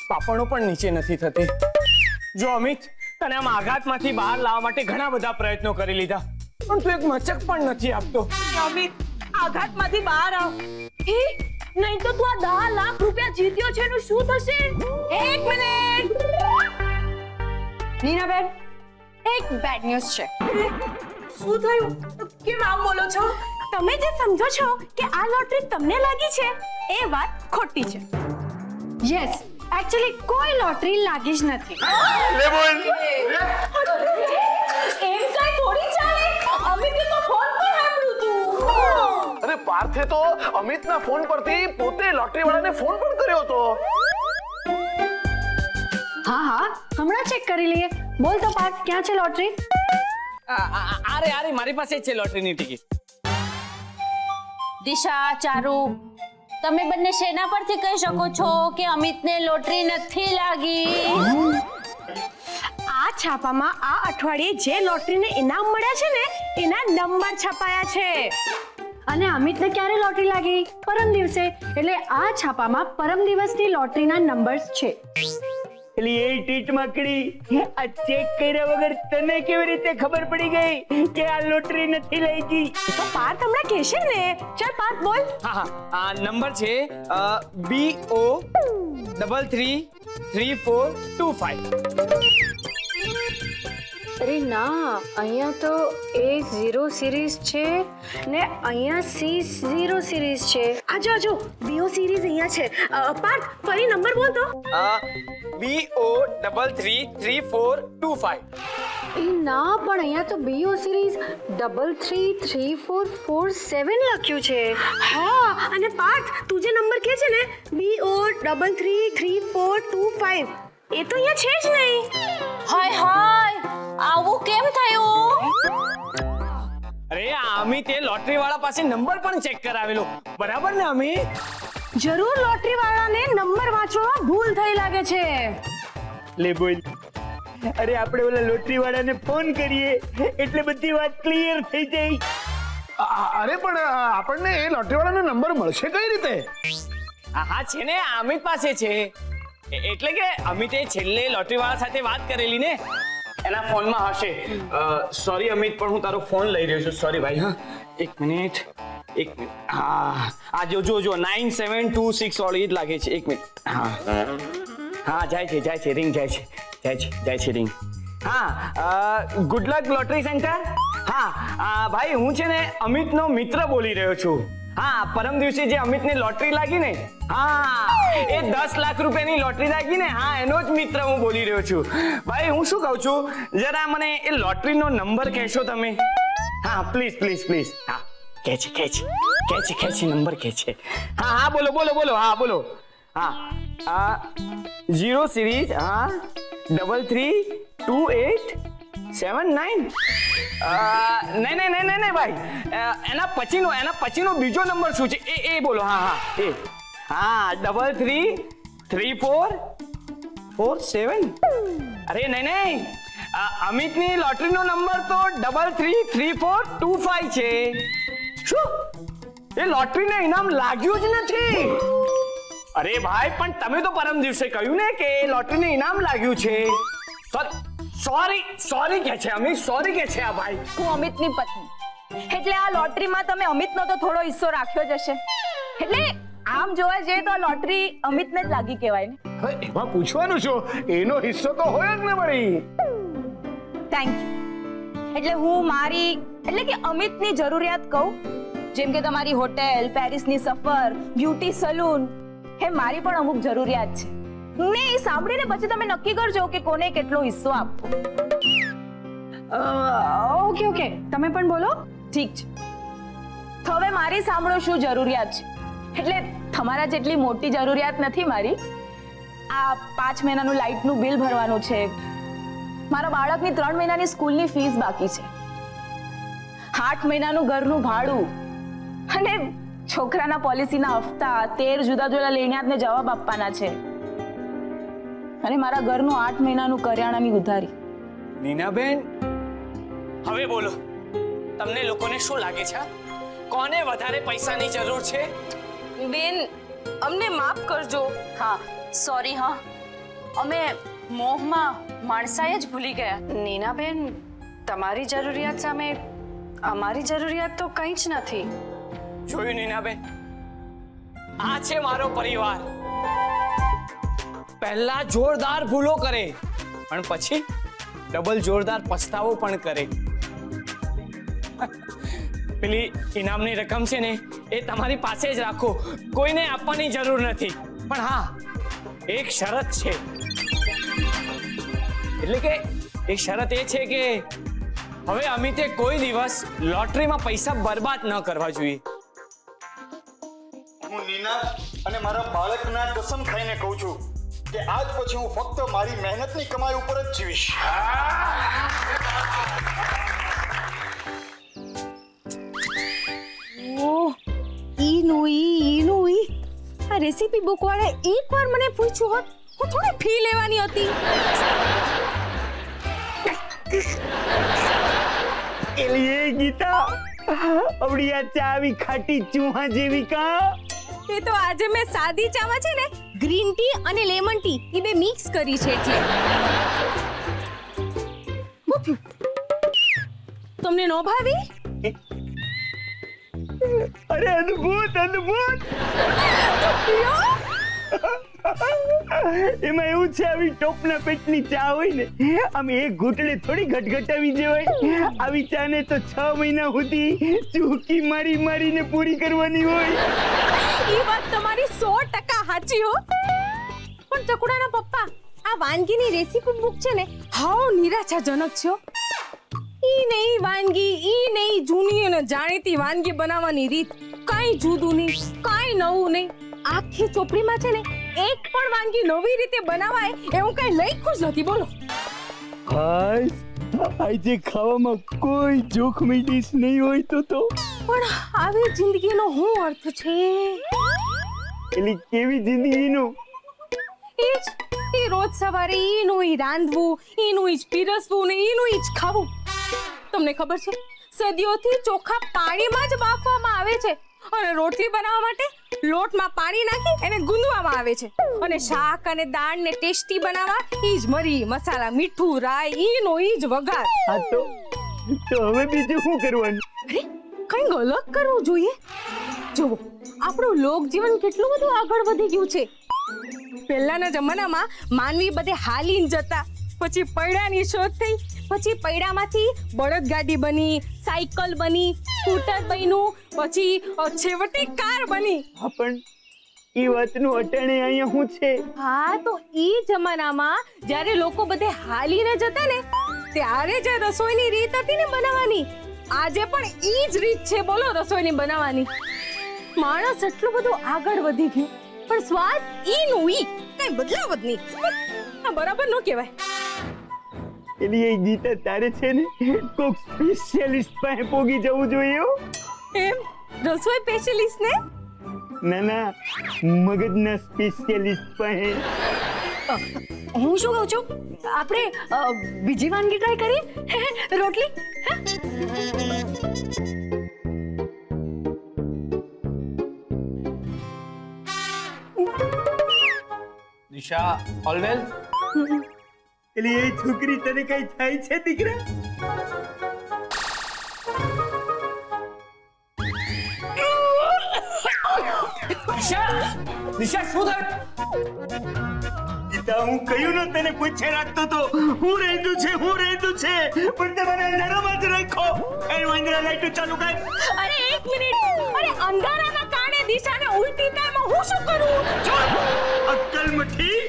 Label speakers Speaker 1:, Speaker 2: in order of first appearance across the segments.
Speaker 1: પાપણો પણ નીચે નથી થતી. જો અમિત, તને આમ આઘાતમાંથી બહાર લાવવા માટે ઘણા બધા પ્રયત્નો કરી લીધા, પણ તું એક મચક પણ નથી આપતો.
Speaker 2: અમિત, આઘાતમાંથી બહાર આવ. નહીં તો તું આ 10 લાખ રૂપિયા જીત્યો છે એનું શું થશે? એક મિનિટ
Speaker 3: નીનાબેન, એક બેડ ન્યૂઝ છે.
Speaker 2: શું થયું? કેમ આમ બોલો છો?
Speaker 3: તમે જે સમજો છો કે આ લોટરી તમને લાગી છે એ વાત ખોટી છે. યસ, એકચ્યુઅલી કોઈ લોટરી લાગી જ નથી.
Speaker 1: લે બોલ.
Speaker 2: એમ કઈ થોડી ચાલે. અમિતે તો ફોન પર સાંભળ્યું તું.
Speaker 4: અરે પાર્થે તો અમિતના ફોન પરથી પોતે લોટરી વાળાને ફોન પણ કર્યો હતો.
Speaker 3: હા, હમણાં ચેક કરી લઈએ. બોલ તો પાર્થ, ક્યાં છે લોટરી?
Speaker 1: આરે મારી પાસે જ છે લોટરીની ટિકિટ.
Speaker 5: દિશા, ચારુ, તમે બંને શેના પરથી કહી શકો છો કે અમિતને લોટરી નથી લાગી?
Speaker 3: આ છાપામાં આ અઠવાડિયે જે લોટરીને ઇનામ મળ્યા છે ને એના નંબર છપાયા છે. અને અમિતને ક્યારે લોટરી લાગી? પરમ દિવસે. એટલે આ છાપામાં પરમ દિવસની લોટરીના નંબર્સ છે.
Speaker 1: એટલે એ ટીટ માકડી, આ ચેક કર્યા વગર તને કેવી રીતે ખબર પડી ગઈ કે આ લોટરી નથી લાગી?
Speaker 3: તો પાર્થ હમણાં કહેશે ને. ચાલ પાર્થ બોલ.
Speaker 1: હા, આ નંબર છે BO333425.
Speaker 3: અરે ના, અહીંયા તો A0 સિરીઝ છે ને અહીંયા C0 સિરીઝ છે. આજો BO સિરીઝ અહીંયા છે. પાર્થ ફરી નંબર બોલ તો.
Speaker 1: BO333425.
Speaker 3: એ ના, પણ અહીંયા તો BO સિરીઝ 333447 લખ્યું છે. હા, અને પાર્થ તું જે નંબર કહે છે ને BO333425 એ તો અહીંયા છે જ નહીં.
Speaker 5: હાય, આવું કેમ થયું?
Speaker 1: અરે અમિત, એ લોટરી વાળા પાસે નંબર પણ ચેક કરાવેલો, બરાબર ને અમિત?
Speaker 3: જરૂર લોટરી વાળાને નંબર વાંચવામાં ભૂલ થઈ લાગે છે.
Speaker 1: લે બોલ. અરે આપણે ઓલા લોટરી વાળાને ફોન કરીએ એટલે બધી વાત ક્લિયર થઈ જાય.
Speaker 4: અરે પણ આપણને એ લોટરી વાળાનો નંબર મળશે કઈ રીતે?
Speaker 1: હા, છે ને, અમિત પાસે છે. એટલે કે અમિતે છેલ્લે લોટરી વાળા સાથે વાત કરેલી ને, એના ફોનમાં હશે. સોરી અમિત, પણ હું તારો ફોન લઈ રહ્યો છું. સોરી ભાઈ. હા, એક મિનિટ. હા, આ જો 9726 વાળી જ લાગે છે. એક મિનિટ. હા, જાય છે રિંગ જાય છે રિંગ. હા, ગુડ લક લોટરી સેન્ટર. હા, ભાઈ હું છે ને અમિતનો મિત્ર બોલી રહ્યો છું. હા, પરમ દિવસે જે અમિતને લોટરી લાગી ને, હા, એ 10 લાખ રૂપિયાની લોટરી લાગી ને, હા, એનો જ મિત્ર હું બોલી રહ્યો છું. ભાઈ હું શું કહું છું, જરા મને એ લોટરીનો નંબર કહેશો તમે? હા, પ્લીઝ. હા, કે છે નંબર કે છે. હા, બોલો. હા, બોલો. હા, 0 સિરીઝ. હા, 332879. નહીં ભાઈ, એના પછીનો બીજો નંબર શું છે એ બોલો. હા, 333447. અરે નહીં, અમિતની લોટરીનો નંબર તો 333425 છે. શું એ લોટરીને ઇનામ લાગ્યું જ નથી? અરે ભાઈ, પણ તમે તો પરમ દિવસે કહ્યું ને કે લોટરીને ઇનામ લાગ્યું છે. સોરી કે છે અમિત, સોરી કે છે આ ભાઈ.
Speaker 2: હું અમિતની પત્ની, એટલે આ લોટરીમાં તમે અમિતનો તો થોડો હિસ્સો રાખ્યો જ હશે. એટલે આમ જોવા જઈએ તો આ લોટરી અમિતને જ લાગી કહેવાય ને.
Speaker 4: એમાં પૂછવાનું શું, એનો હિસ્સો તો હોય જ ને વળી.
Speaker 2: Thank you. એટલે હું મારી કે અમિતની જરૂરિયાત કહું, જેમ કે તમારી હોટેલ, પેરિસની સફર, બ્યુટી સલૂન, એ મારી પણ અમુક જરૂરિયાત છે ને. એ સાંભળીને પછી તમે નક્કી કરજો કે કોને કેટલો હિસ્સો આપવો.
Speaker 3: ઓકે, તમે પણ બોલો.
Speaker 2: ઠીક છે, તો હવે મારી સાંભળો શું જરૂરિયાત છે. એટલે તમારા જેટલી મોટી જરૂરિયાત નથી મારી. આ 5 મહિનાનું લાઇટનું બિલ ભરવાનું છે, મારા બાળકની 3 મહિનાની સ્કૂલની ફીસ બાકી છે, 8 મહિનાનું ઘરનું ભાડું અને છોકરાના પોલિસીના હફતા, 13 જુદા જુદા લેણિયાતને જવાબ આપવાના છે, અને મારા ઘરનું 8 મહિનાનું કરિયાણાની ઉધારી.
Speaker 1: નીનાબેન, હવે બોલો, તમને લોકોને શું લાગે છે કોને વધારે પૈસાની જરૂર છે?
Speaker 2: બેન અમને માફ કરજો.
Speaker 5: હા સોરી હા, અમે મોહમાં માણસાઈ જ ભૂલી ગયા.
Speaker 3: નીનાબેન, તમારી જરૂરિયાત સામે અમારી જરૂરિયાત તો કંઈ જ નથી.
Speaker 1: જોયું નીનાબેન, આ છે મારો પરિવાર. પહેલા જોરદાર ભૂલો કરે પણ પછી ડબલ જોરદાર પસ્તાવો પણ કરે. પેલી ઇનામની રકમ છે ને એ તમારી પાસે જ રાખો, કોઈને આપવાની જરૂર નથી. પણ હા, એક શરત છે. એટલે કે એક શરત એ છે કે હવે અમિતે કોઈ દિવસ લોટરીમાં પૈસા બરબાદ ન કરવા જોઈએ.
Speaker 6: હું નીના અને મારા બાળકના કસમ ખાઈને કહું છું કે આજ પછી હું ફક્ત મારી મહેનતની કમાઈ ઉપર જ જીવીશ.
Speaker 7: આ રેસીપી બુક વાળા એકવાર મને પૂછ્યું હોત, હું થોડી ફી લેવાની હતી.
Speaker 8: એલીએ ગીતા, અવળી આ ચા આવી ખાટી ચૂહા જેવી કા?
Speaker 7: એ તો આજે મેં સાદી ચામાં છે ને ગ્રીન ટી અને લેમન ટી એ બે મિક્સ કરી છે એટલે. હું પીવું? તમને નો ભાવી?
Speaker 8: અરે અદ્ભુત અદ્ભુત. એમાં એવું છે, આવી ટોપના પેટની ચા હોય ને, આમ એક ઘૂંટડે થોડી ઘટઘટાવી જવાય. આવી ચા ને તો 6 મહિના સુધી ચૂકી મારી મારીને પૂરી કરવાની હોય.
Speaker 7: એ વાત તમારી 100% સાચી હો. પણ ચકુડાના પપ્પા, આ વાનગીની રેસીપી બુક છે ને હાવ નિરાશાજનક છે હો. ઈ નહીં વાનગી, ઈ નહીં જૂની અને જાણીતી વાનગી બનાવવાની રીત, કાંઈ જુદું નહીં, કાંઈ નવું નહીં. આખી ચોપડીમાં છે ને એક પણ વાનગી નવી રીતે બનાવાય એવું કઈ લખ્યું જ નથી. બોલો.
Speaker 8: હાય, આજે ખાવામાં કોઈ જોખમી ડીશ નહીં હોય તો
Speaker 7: પણ આવી જિંદગીનો શું અર્થ છે?
Speaker 8: એલી કેવી જિંદગીનો?
Speaker 7: એ રોજ સવારે ઈનું ઈ રાંધવું, ઈનું ઈ જ પીરસવું ને ઈનું ઈ જ ખાવું. તમને ખબર છે, સદીઓથી ચોખા પાણીમાં જ બાફવામાં આવે છે અને રોટલી બનાવવા માટે લોટમાં પાણી નાખી એને ગૂંદવામાં આવે છે. અને શાક અને દાળ ને ટેસ્ટી બનાવવા ઈ જ મરી, મસાલા, મીઠું, રાઈ, ઈનો ઈ જ વઘાર.
Speaker 8: હા તો હવે બીજું શું કરવાનું?
Speaker 7: અરે કંઈક અલગ કરવું જોઈએ. જુઓ, આપણું લોકજીવન કેટલું બધું આગળ વધી ગયું છે. પહેલાના જમાનામાં માનવી બધે હાલીને જતા, પછી પૈડાની શોધ થઈ, પછી પૈડામાંથી બળદગાડી બની, સાયકલ બની, સ્કૂટર બન્યું, પછી છેવટે કાર બની.
Speaker 8: હા, પણ એ વાતનું અટાણે અહીંયા શું છે?
Speaker 7: હા, તો ઈ જમાનામાં જ્યારે લોકો બધે હાલીને જતા ને, ત્યારે જે રસોઈની રીત હતી ને બનાવવાની, આજે પણ ઈ જ રીત છે બોલો રસોઈની બનાવવાની. માણસ એટલું બધું આગળ વધી ગયું, પણ સ્વાદ ઈનું ઈ, કઈ બદલાવ જ નહીં. આ બરાબર નો કહેવાય.
Speaker 8: એલી એ ગીતા, તારે છે ને કોક સ્પેશિયલિસ્ટ પાસે પોગી જવું જોઈએ હો.
Speaker 7: એમ રસોઈ સ્પેશિયલિસ્ટ ને?
Speaker 8: ના, મગજના સ્પેશિયલિસ્ટ પાસે.
Speaker 3: હું શું કહું છું, આપણે બીજી વાનગી ટ્રાય કરીએ? રોટલી.
Speaker 1: દિશા, ઓલ વેલ?
Speaker 8: એલી એ છોકરી તને કઈ થાય છે દીકરા?
Speaker 1: દિશા શું થયું?
Speaker 8: ગીતા, હું કહ્યું ને તને પૂછે રાખતો તો હું રહેતું છે પણ તમારે અંધારામાં જ રાખો. એ વાંદરા લાઈટો ચાલુ કર.
Speaker 7: અરે એક મિનિટ, અરે અંધારાના કારણે દિશાને ઉલટી થાય, હું શું કરું?
Speaker 8: અક્કલ મઠી,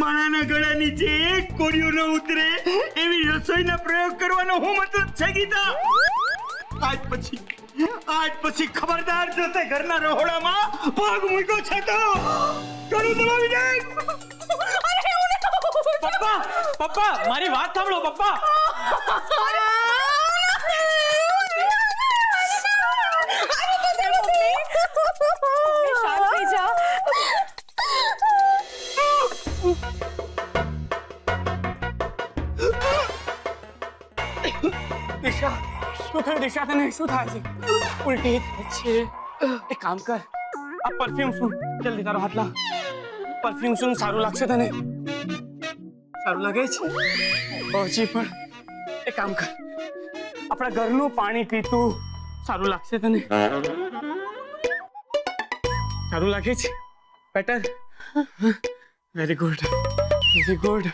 Speaker 8: માણાના ગળા નીચે એક કોળિયો ન ઉતરે એવી રસોઈના પ્રયોગ કરવાનો હું મતલબ છે ગીતા? આજ પછી ખબરદાર જો તે ઘરના રહોડામાં પગ મૂક્યો છે તો કરું દબાવી દે.
Speaker 1: પપ્પા, મારી વાત સાંભળો પપ્પા.
Speaker 7: શાંત થઈ જાઓ.
Speaker 1: દિશા, શું થયું દિશા તને શું થાય છે? ઉલટી થાય છે. એક કામ કર, આ પરફ્યુમ શું, જલ્દી તારો હાથ લાવ. પરફ્યુમ શું સારું લાગશે તને? સારું લાગે છે? હજી પણ એક કામ કર, આપણા ઘરનું પાણી પીતું સારું લાગશે તને? સારું લાગે છે? Better. Very good, very good.